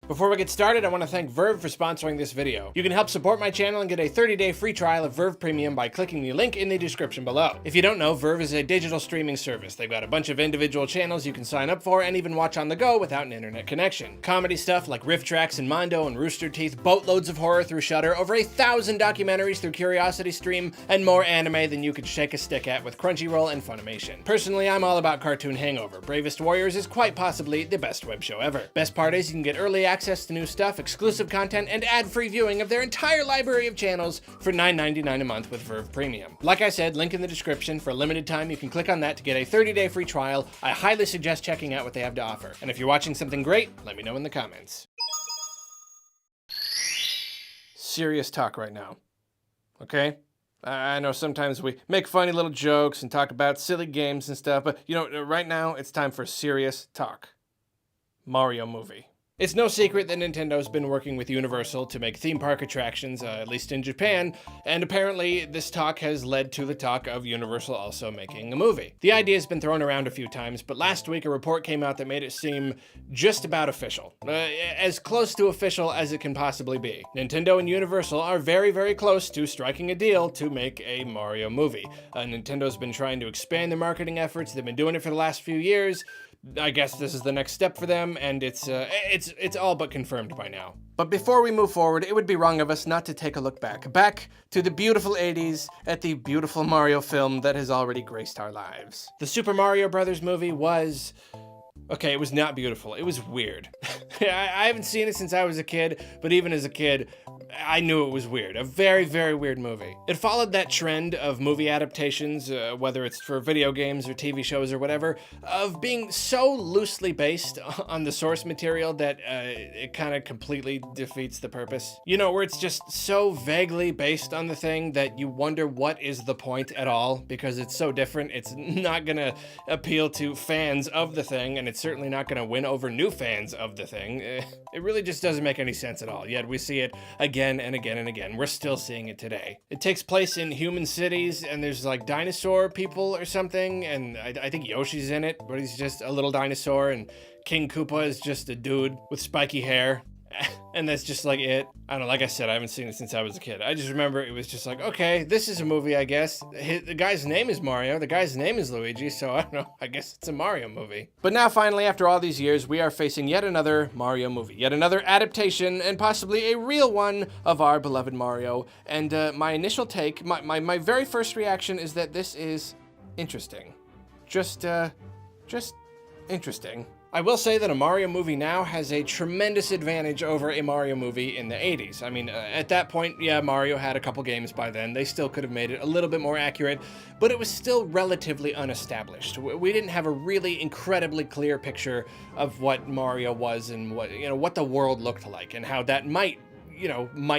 Before we get started, I want to thank Verve for sponsoring this video. You can help support my channel and get a 30-day free trial of Verve Premium by clicking the link in the description below. If you don't know, Verve is a digital streaming service. They've got a bunch of individual channels you can sign up for and even watch on the go without an internet connection. Comedy stuff like Riff Tracks and Mondo and Rooster Teeth, boatloads of horror through Shudder, over 1,000 documentaries through Curiosity Stream, and more anime than you could shake a stick at with Crunchyroll and Funimation. Personally, I'm all about Cartoon Hangover. Bravest Warriors is quite possibly the best web show ever. Best part is you can get early access to new stuff, exclusive content, and ad-free viewing of their entire library of channels for $9.99 a month with Verve Premium. Like I said, link in the description. For a limited time, you can click on that to get a 30-day free trial. I highly suggest checking out what they have to offer. And if you're watching something great, let me know in the comments. Serious talk right now, okay? I know sometimes we make funny little jokes and talk about silly games and stuff, but you know, right now it's time for serious talk. Mario movie. It's no secret that Nintendo's been working with Universal to make theme park attractions, at least in Japan, and apparently this talk has led to the talk of Universal also making a movie. The idea has been thrown around a few times, but last week a report came out that made it seem just about official. As close to official as it can possibly be. Nintendo and Universal are very, very close to striking a deal to make a Mario movie. Nintendo's been trying to expand their marketing efforts. They've been doing it for the last few years. I guess this is the next step for them, and it's all but confirmed by now. But before we move forward, it would be wrong of us not to take a look back to the beautiful 80s at the beautiful Mario film that has already graced our lives. The Super Mario Brothers movie was... okay, it was not beautiful. It was weird. I haven't seen it since I was a kid, but even as a kid, I knew it was weird. A very, very weird movie. It followed that trend of movie adaptations, whether it's for video games or TV shows or whatever, of being so loosely based on the source material that it kind of completely defeats the purpose. You know, where it's just so vaguely based on the thing that you wonder what is the point at all, because it's so different. It's not gonna appeal to fans of the thing, and it's certainly not gonna win over new fans of the thing. It really just doesn't make any sense at all, yet we see it again and again and again. We're still seeing it today. It takes place in human cities, and there's like dinosaur people or something, and I think Yoshi's in it, but he's just a little dinosaur, and King Koopa is just a dude with spiky hair. And that's just like it. I don't know, like I said, I haven't seen it since I was a kid. I just remember it was just like, okay, this is a movie, I guess. The guy's name is Mario, the guy's name is Luigi, so I don't know, I guess it's a Mario movie. But now finally, after all these years, we are facing yet another Mario movie, yet another adaptation, and possibly a real one of our beloved Mario. And my initial take, my very first reaction is that this is interesting. Just interesting. I will say that a Mario movie now has a tremendous advantage over a Mario movie in the 80s. I mean, at that point, yeah, Mario had a couple games by then. They still could have made it a little bit more accurate, but it was still relatively unestablished. We didn't have a really incredibly clear picture of what Mario was and what the world looked like and how that might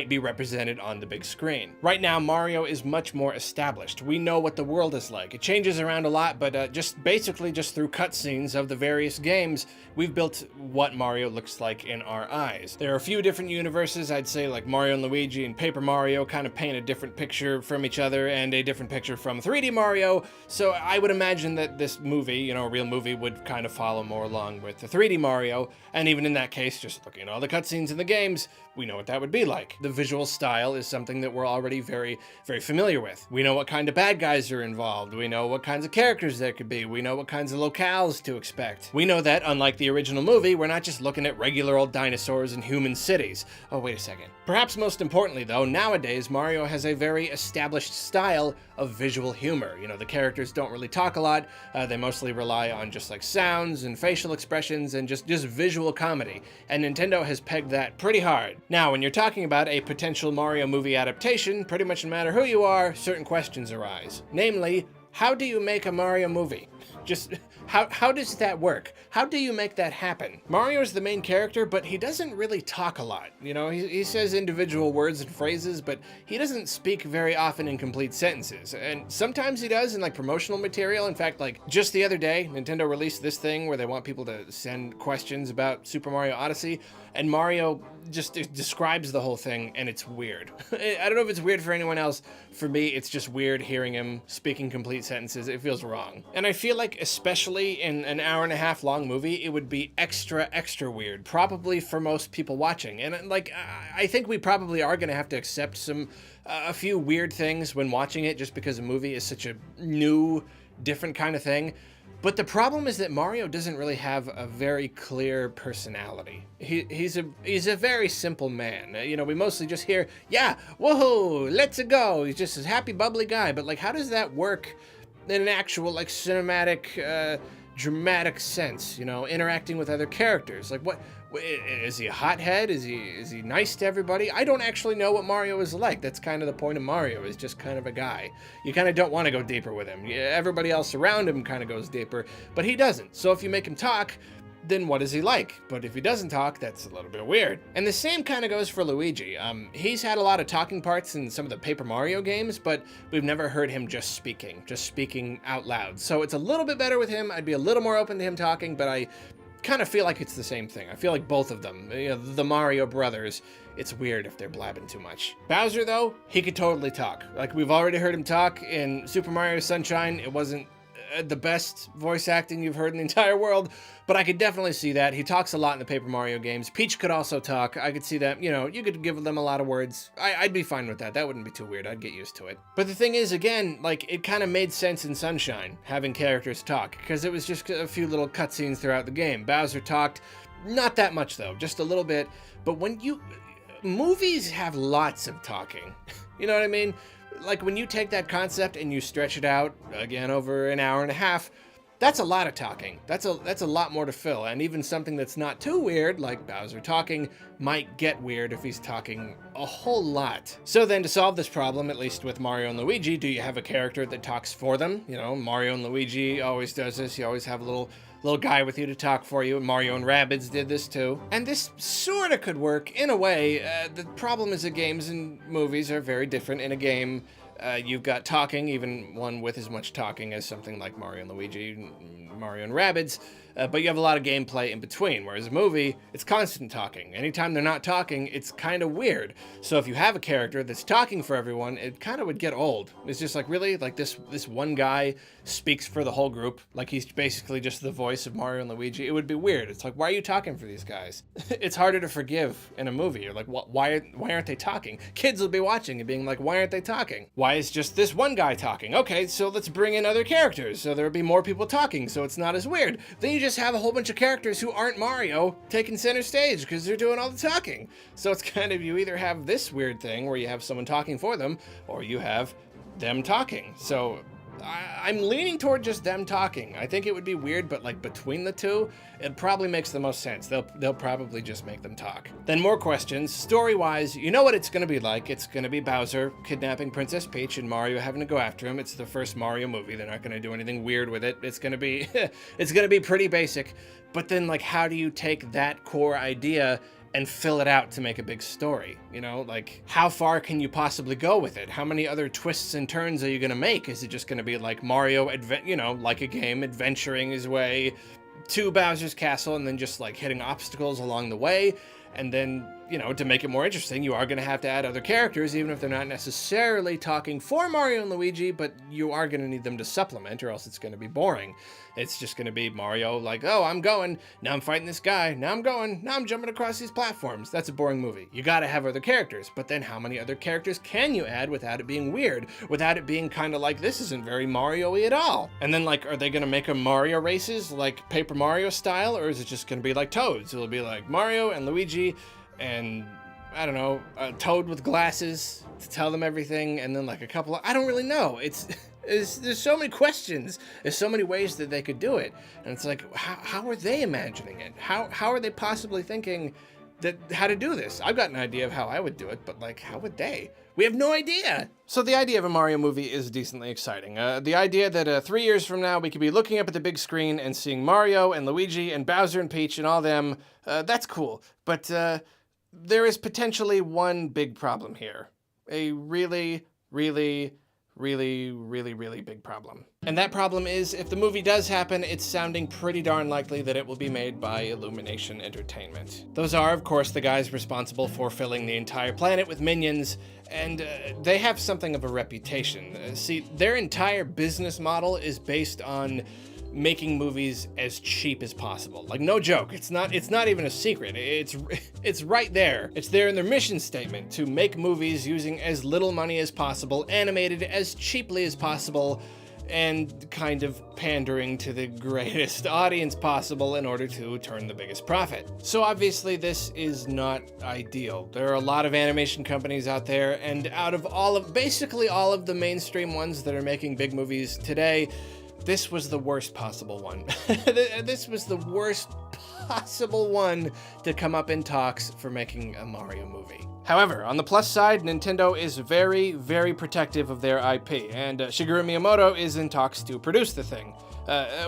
be represented on the big screen. Right now, Mario is much more established. We know what the world is like. It changes around a lot, but just through cutscenes of the various games, we've built what Mario looks like in our eyes. There are a few different universes, I'd say, like Mario and Luigi and Paper Mario kind of paint a different picture from each other and a different picture from 3D Mario, so I would imagine that this movie, a real movie, would kind of follow more along with the 3D Mario, and even in that case, just looking at all the cutscenes in the games, we know what that would be like. The visual style is something that we're already very, very familiar with. We know what kind of bad guys are involved. We know what kinds of characters there could be. We know what kinds of locales to expect. We know that, unlike the original movie, we're not just looking at regular old dinosaurs in human cities. Oh, wait a second. Perhaps most importantly, though, nowadays, Mario has a very established style of visual humor. The characters don't really talk a lot. They mostly rely on just like sounds and facial expressions and just visual comedy. And Nintendo has pegged that pretty hard. Now, when you're talking about a potential Mario movie adaptation, pretty much no matter who you are, certain questions arise. Namely, how do you make a Mario movie? Just how does that work? How do you make that happen? Mario's the main character, but he doesn't really talk a lot. He says individual words and phrases, but he doesn't speak very often in complete sentences. And sometimes he does in like promotional material. In fact, like just the other day, Nintendo released this thing where they want people to send questions about Super Mario Odyssey, and Mario just describes the whole thing, and it's weird. I don't know if it's weird for anyone else. For me, it's just weird hearing him speaking complete sentences. It feels wrong. And I feel feel like especially in an hour-and-a-half long movie, it would be extra weird, probably for most people watching. And like, I think we probably are going to have to accept a few weird things when watching it, just because a movie is such a new, different kind of thing. But the problem is that Mario doesn't really have a very clear personality. He's a very simple man. You know, we mostly just hear, yeah, whoa, let's go. He's just a happy, bubbly guy. But like, how does that work in an actual like cinematic, dramatic sense? You know, interacting with other characters. Like, what is he a hothead? Is he nice to everybody? I don't actually know what Mario is like. That's kind of the point of Mario, is just kind of a guy. You kind of don't want to go deeper with him. Everybody else around him kind of goes deeper, but he doesn't. So if you make him talk, then what is he like? But if he doesn't talk, that's a little bit weird. And the same kind of goes for Luigi. He's had a lot of talking parts in some of the Paper Mario games, but we've never heard him just speaking out loud. So it's a little bit better with him. I'd be a little more open to him talking, but I kind of feel like it's the same thing. I feel like both of them, you know, the Mario brothers, it's weird if they're blabbing too much. Bowser, though, he could totally talk. Like, we've already heard him talk in Super Mario Sunshine. It wasn't the best voice acting you've heard in the entire world, but I could definitely see that. He talks a lot in the Paper Mario games. Peach could also talk. I could see that, you know, you could give them a lot of words. I'd be fine with that. That wouldn't be too weird. I'd get used to it. But the thing is, again, like, it kind of made sense in Sunshine, having characters talk, because it was just a few little cutscenes throughout the game. Bowser talked, not that much though, just a little bit. But when movies have lots of talking, you know what I mean? Like, when you take that concept and you stretch it out, again, over an hour and a half, that's a lot of talking. That's a lot more to fill. And even something that's not too weird, like Bowser talking, might get weird if he's talking a whole lot. So then, to solve this problem, at least with Mario and Luigi, do you have a character that talks for them? You know, Mario and Luigi always does this. You always have a little guy with you to talk for you. Mario and Rabbids did this too. And this sort of could work in a way. The problem is that games and movies are very different. In a game, you've got talking, even one with as much talking as something like Mario and Luigi, Mario and Rabbids, but you have a lot of gameplay in between, whereas a movie, it's constant talking. Anytime they're not talking, it's kind of weird. So if you have a character that's talking for everyone, it kind of would get old. It's just like, really? Like, this one guy speaks for the whole group? Like, he's basically just the voice of Mario and Luigi? It would be weird. It's like, why are you talking for these guys? It's harder to forgive in a movie. You're like, why aren't they talking? Kids will be watching and being like, why aren't they talking? Why is just this one guy talking? Okay, so let's bring in other characters, so there'll be more people talking, so it's not as weird. Then you just have a whole bunch of characters who aren't Mario taking center stage because they're doing all the talking. So it's kind of, you either have this weird thing where you have someone talking for them, or you have them talking. So I'm leaning toward just them talking. I think it would be weird, but like between the two, it probably makes the most sense. They'll probably just make them talk. Then more questions. Story-wise, you know what it's going to be like. It's going to be Bowser kidnapping Princess Peach and Mario having to go after him. It's the first Mario movie. They're not going to do anything weird with it. It's going to be it's going to be pretty basic. But then, like, how do you take that core idea and fill it out to make a big story? You know, like, how far can you possibly go with it? How many other twists and turns are you going to make? Is it just going to be like Mario, you know, like a game, adventuring his way to Bowser's castle and then just like hitting obstacles along the way? And then, you know, to make it more interesting, you are going to have to add other characters, even if they're not necessarily talking for Mario and Luigi, but you are going to need them to supplement, or else it's going to be boring. It's just going to be Mario like, oh, I'm going, now I'm fighting this guy, now I'm going, now I'm jumping across these platforms. That's a boring movie. You got to have other characters, but then how many other characters can you add without it being weird? Without it being kind of like, this isn't very Mario-y at all. And then, like, are they going to make a Mario races, like Paper Mario style, or is it just going to be like Toads? It'll be like Mario and Luigi and, I don't know, a Toad with glasses to tell them everything, and then like a couple of, I don't really know. There's so many questions. There's so many ways that they could do it. And it's like, how are they imagining it? How are they possibly thinking how to do this? I've got an idea of how I would do it, but like, how would they? We have no idea. So the idea of a Mario movie is decently exciting. The idea that 3 years from now, we could be looking up at the big screen and seeing Mario and Luigi and Bowser and Peach and all them, that's cool. But there is potentially one big problem here. A really, really, really, really, really big problem. And that problem is, if the movie does happen, it's sounding pretty darn likely that it will be made by Illumination Entertainment. Those are, of course, the guys responsible for filling the entire planet with minions, and they have something of a reputation. See, their entire business model is based on making movies as cheap as possible. Like, no joke. It's not even a secret. It's right there. It's there in their mission statement to make movies using as little money as possible, animated as cheaply as possible, and kind of pandering to the greatest audience possible in order to turn the biggest profit. So obviously this is not ideal. There are a lot of animation companies out there, and out of basically all of the mainstream ones that are making big movies today, this was the worst possible one. This was the worst possible one to come up in talks for making a Mario movie. However, on the plus side, Nintendo is very, very protective of their IP, and Shigeru Miyamoto is in talks to produce the thing.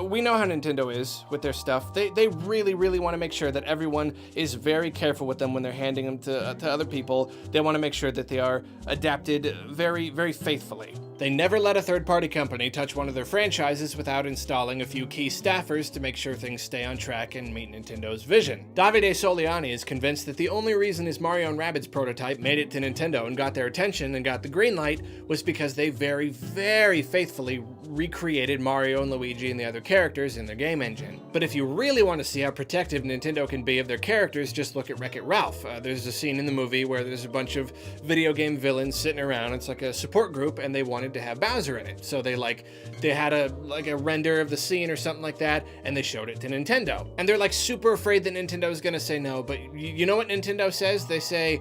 We know how Nintendo is with their stuff. They really, really want to make sure that everyone is very careful with them when they're handing them to other people. They want to make sure that they are adapted very, very faithfully. They never let a third-party company touch one of their franchises without installing a few key staffers to make sure things stay on track and meet Nintendo's vision. Davide Soliani is convinced that the only reason his Mario & Rabbids prototype made it to Nintendo and got their attention and got the green light was because they very, very faithfully recreated Mario and Luigi and the other characters in their game engine. But if you really want to see how protective Nintendo can be of their characters, just look at Wreck-It Ralph. There's a scene in the movie where there's a bunch of video game villains sitting around. It's like a support group, and they wanted to have Bowser in it. So they had a render of the scene or something like that, and they showed it to Nintendo. And they're like super afraid that Nintendo is going to say no, but you know what Nintendo says? They say,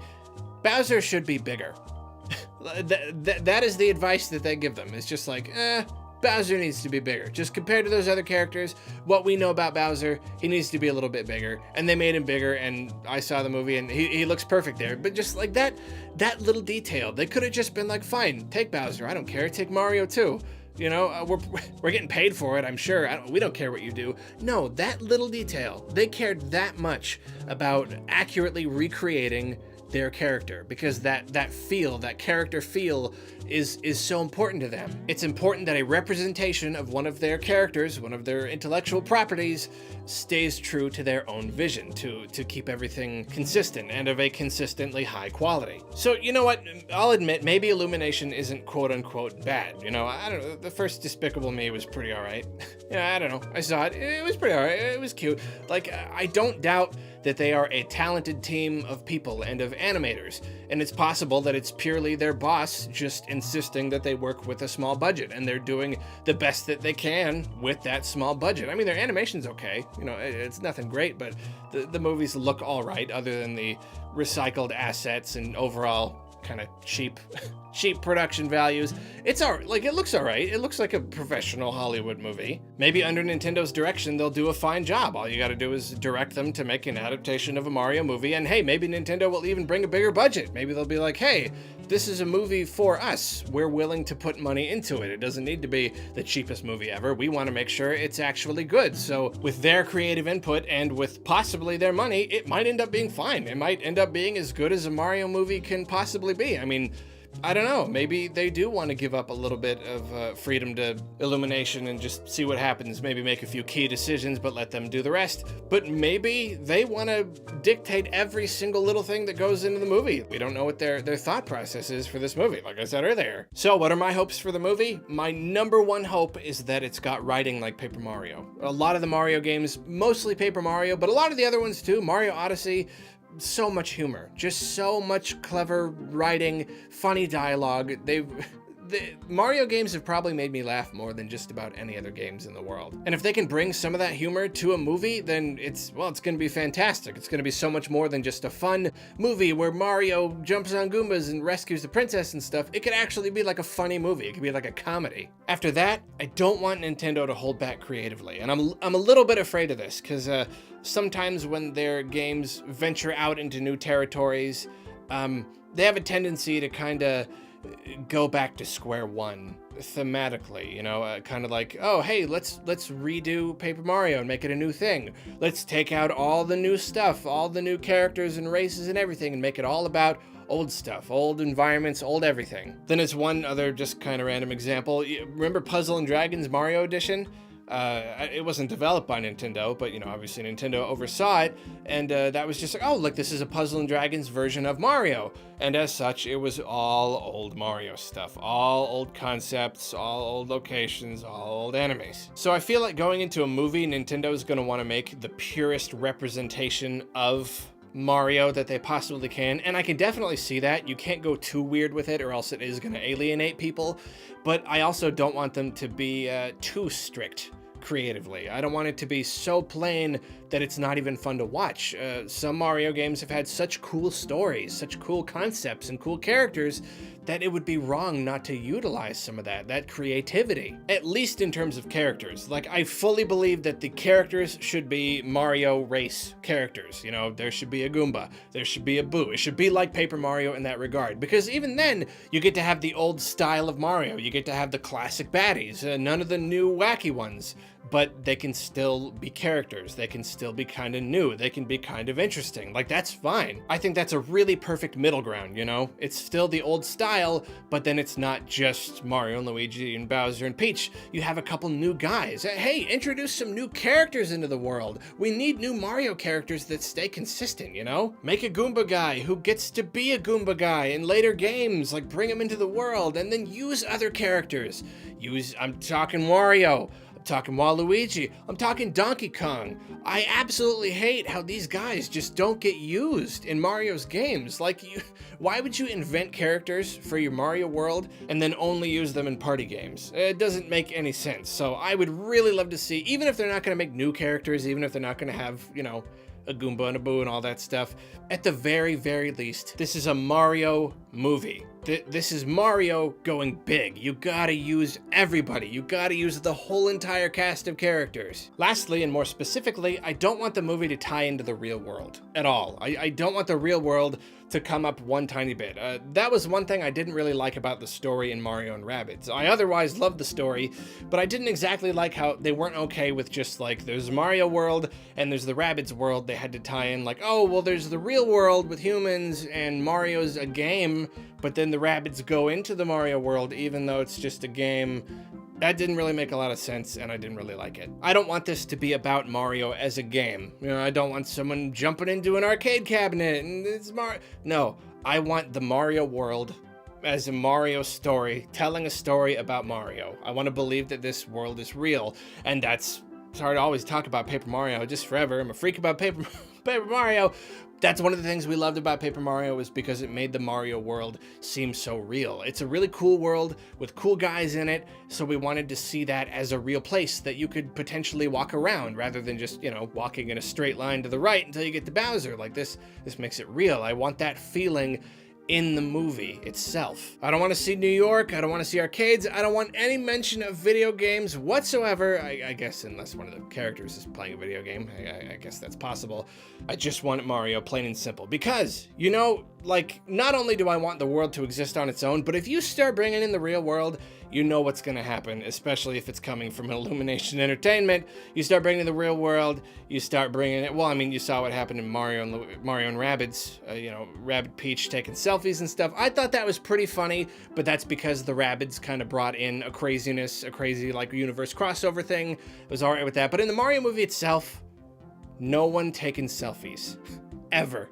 Bowser should be bigger. That is the advice that they give them. It's just like, Bowser needs to be bigger. Just compared to those other characters, what we know about Bowser, he needs to be a little bit bigger. And they made him bigger, and I saw the movie, and he looks perfect there. But just like that little detail, they could have just been like, fine, take Bowser, I don't care, take Mario too. You know, we're getting paid for it, I'm sure. We don't care what you do. No, that little detail, they cared that much about accurately recreating their character, because that character feel is so important to them. It's important that a representation of one of their characters, one of their intellectual properties, stays true to their own vision, to keep everything consistent and of a consistently high quality. So, you know what? I'll admit, maybe Illumination isn't quote-unquote bad. You know, I don't know, the first Despicable Me was pretty alright. Yeah, I don't know, I saw it, it was pretty alright, it was cute. Like, I don't doubt that they are a talented team of people and of animators, and it's possible that it's purely their boss just insisting that they work with a small budget, and they're doing the best that they can with that small budget. I mean, their animation's okay, you know, it's nothing great, but the movies look all right, other than the recycled assets and overall kind of cheap production values. It's all like, it looks all right. It looks like a professional Hollywood movie. Maybe under Nintendo's direction, they'll do a fine job. All you got to do is direct them to make an adaptation of a Mario movie, and hey, maybe Nintendo will even bring a bigger budget. Maybe they'll be like, hey, this is a movie for us. We're willing to put money into it. It doesn't need to be the cheapest movie ever. We want to make sure it's actually good. So with their creative input and with possibly their money, it might end up being fine. It might end up being as good as a Mario movie can possibly be. I mean, I don't know, maybe they do want to give up a little bit of freedom to Illumination and just see what happens, maybe make a few key decisions, but let them do the rest. But maybe they want to dictate every single little thing that goes into the movie. We don't know what their thought process is for this movie, like I said earlier. So what are my hopes for the movie? My number one hope is that it's got writing like Paper Mario. A lot of the Mario games, mostly Paper Mario, but a lot of the other ones too, Mario Odyssey, so much humor, just so much clever writing, funny dialogue. The Mario games have probably made me laugh more than just about any other games in the world. And if they can bring some of that humor to a movie, then it's going to be fantastic. It's going to be so much more than just a fun movie where Mario jumps on Goombas and rescues the princess and stuff. It could actually be like a funny movie. It could be like a comedy. After that, I don't want Nintendo to hold back creatively. And I'm a little bit afraid of this, because sometimes when their games venture out into new territories, they have a tendency to kind of go back to square one thematically, you know, kind of like, oh, hey, let's redo Paper Mario and make it a new thing. Let's take out all the new stuff, all the new characters and races and everything, and make it all about old stuff, old environments, old everything. Then as one other just kind of random example, remember Puzzle and Dragons Mario Edition? It wasn't developed by Nintendo, but, you know, obviously Nintendo oversaw it, and that was just like, oh, look, this is a Puzzle and Dragons version of Mario. And as such, it was all old Mario stuff, all old concepts, all old locations, all old enemies. So I feel like going into a movie, Nintendo is going to want to make the purest representation of Mario that they possibly can, and I can definitely see that. You can't go too weird with it or else it is going to alienate people, but I also don't want them to be too strict creatively. I don't want it to be so plain that it's not even fun to watch. Some Mario games have had such cool stories, such cool concepts and cool characters that it would be wrong not to utilize some of that creativity, at least in terms of characters. Like, I fully believe that the characters should be Mario race characters. You know, there should be a Goomba, there should be a Boo. It should be like Paper Mario in that regard, because even then, you get to have the old style of Mario. You get to have the classic baddies, none of the new wacky ones, but they can still be characters. They can still be kind of new. They can be kind of interesting. Like, that's fine. I think that's a really perfect middle ground, you know? It's still the old style, but then it's not just Mario and Luigi and Bowser and Peach. You have a couple new guys. Hey, introduce some new characters into the world. We need new Mario characters that stay consistent, you know? Make a Goomba guy who gets to be a Goomba guy in later games, like bring him into the world, and then use other characters. I'm talking Wario. I'm talking Waluigi, I'm talking Donkey Kong. I absolutely hate how these guys just don't get used in Mario's games. Like, why would you invent characters for your Mario world and then only use them in party games? It doesn't make any sense. So I would really love to see, even if they're not going to make new characters, even if they're not going to have, you know, a Goomba and a Boo and all that stuff, at the very, very least, this is a Mario movie. This is Mario going big. You gotta use everybody. You gotta use the whole entire cast of characters. Lastly, and more specifically, I don't want the movie to tie into the real world at all. I don't want the real world to come up one tiny bit. That was one thing I didn't really like about the story in Mario and Rabbids. I otherwise loved the story, but I didn't exactly like how they weren't okay with just like, there's Mario world and there's the Rabbids world. They had to tie in like, oh, well, there's the real world with humans and Mario's a game, but then the Rabbids go into the Mario world even though it's just a game. That didn't really make a lot of sense, and I didn't really like it. I don't want this to be about Mario as a game. You know, I don't want someone jumping into an arcade cabinet and it's Mario. No, I want the Mario world as a Mario story, telling a story about Mario. I want to believe that this world is real, and it's hard to always talk about Paper Mario just forever. I'm a freak about Paper Mario. That's one of the things we loved about Paper Mario, was because it made the Mario world seem so real. It's a really cool world with cool guys in it, so we wanted to see that as a real place that you could potentially walk around rather than just, you know, walking in a straight line to the right until you get to Bowser. Like, this makes it real. I want that feeling in the movie itself. I don't want to see New York. I don't want to see arcades. I don't want any mention of video games whatsoever. I guess unless one of the characters is playing a video game. I guess that's possible. I just want Mario, plain and simple. Because, you know, like, not only do I want the world to exist on its own, but if you start bringing in the real world, you know what's going to happen, especially if it's coming from Illumination Entertainment. You start bringing the real world, you start bringing it. Well, I mean, you saw what happened in Mario and Rabbids, you know, Rabbid Peach taking selfies and stuff. I thought that was pretty funny, but that's because the Rabbids kind of brought in a crazy, like, universe crossover thing. I was all right with that. But in the Mario movie itself, no one taking selfies. Ever.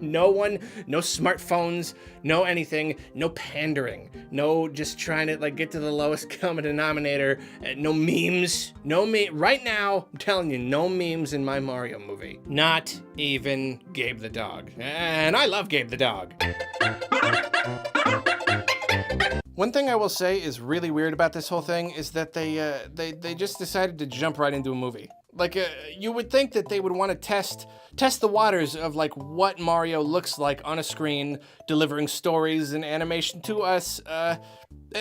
No one, no smartphones, no anything, no pandering, no just trying to like get to the lowest common denominator, no memes, right now, I'm telling you, no memes in my Mario movie. Not even Gabe the dog. And I love Gabe the dog. One thing I will say is really weird about this whole thing is that they just decided to jump right into a movie. Like, you would think that they would want to test the waters of, like, what Mario looks like on a screen, delivering stories and animation to us, at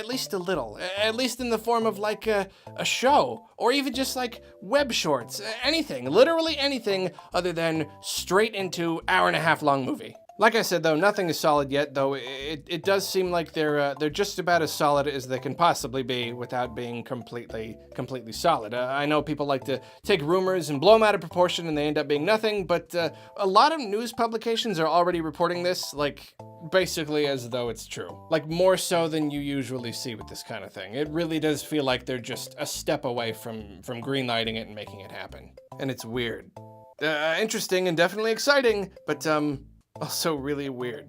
least a little. At least in the form of, like, a show. Or even just, like, web shorts. Anything. Literally anything other than straight into hour-and-a-half long movie. Like I said, though, nothing is solid yet, though it does seem like they're just about as solid as they can possibly be without being completely solid. I know people like to take rumors and blow them out of proportion and they end up being nothing, but a lot of news publications are already reporting this, like, basically as though it's true. Like, more so than you usually see with this kind of thing. It really does feel like they're just a step away from greenlighting it and making it happen. And it's weird. Interesting and definitely exciting, but, also really weird.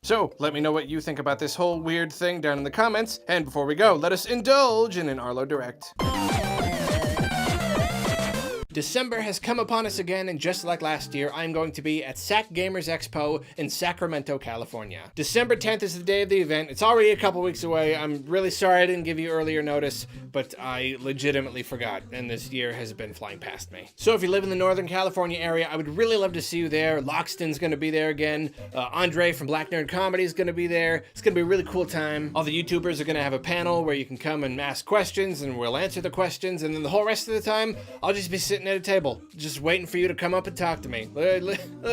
So, let me know what you think about this whole weird thing down in the comments, and before we go, let us indulge in an Arlo Direct. December has come upon us again, and just like last year, I'm going to be at SAC Gamers Expo in Sacramento, California. December 10th is the day of the event. It's already a couple weeks away. I'm really sorry I didn't give you earlier notice, but I legitimately forgot, and this year has been flying past me. So if you live in the Northern California area, I would really love to see you there. Loxton's gonna be there again. Andre from Black Nerd Comedy is gonna be there. It's gonna be a really cool time. All the YouTubers are gonna have a panel where you can come and ask questions, and we'll answer the questions, and then the whole rest of the time, I'll just be sitting at a table, just waiting for you to come up and talk to me.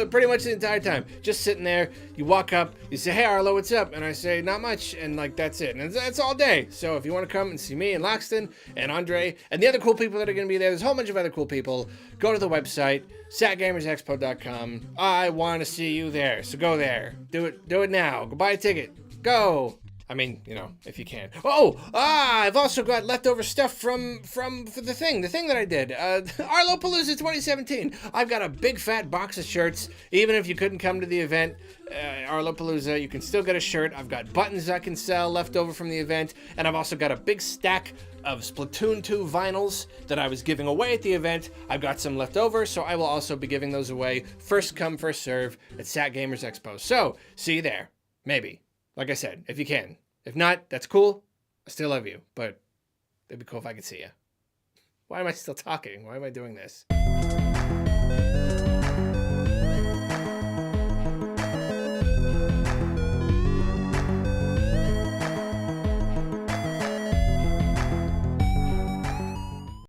Pretty much the entire time. Just sitting there, you walk up, you say, "Hey Arlo, what's up?" And I say, "Not much," and like, that's it. And that's all day. So if you want to come and see me and Loxton and Andre and the other cool people that are going to be there, there's a whole bunch of other cool people, go to the website, sacgamersexpo.com. I want to see you there, so go there. Do it now. Go buy a ticket. Go. I mean, you know, if you can. I've also got leftover stuff from the thing that I did. Arlopalooza 2017. I've got a big fat box of shirts. Even if you couldn't come to the event, Arlopalooza, you can still get a shirt. I've got buttons I can sell left over from the event, and I've also got a big stack of Splatoon 2 vinyls that I was giving away at the event. I've got some left over, so I will also be giving those away. First come, first serve at Sat Gamers Expo. So, see you there. Maybe. Like I said, if you can. If not, that's cool. I still love you, but it'd be cool if I could see you. Why am I still talking? Why am I doing this?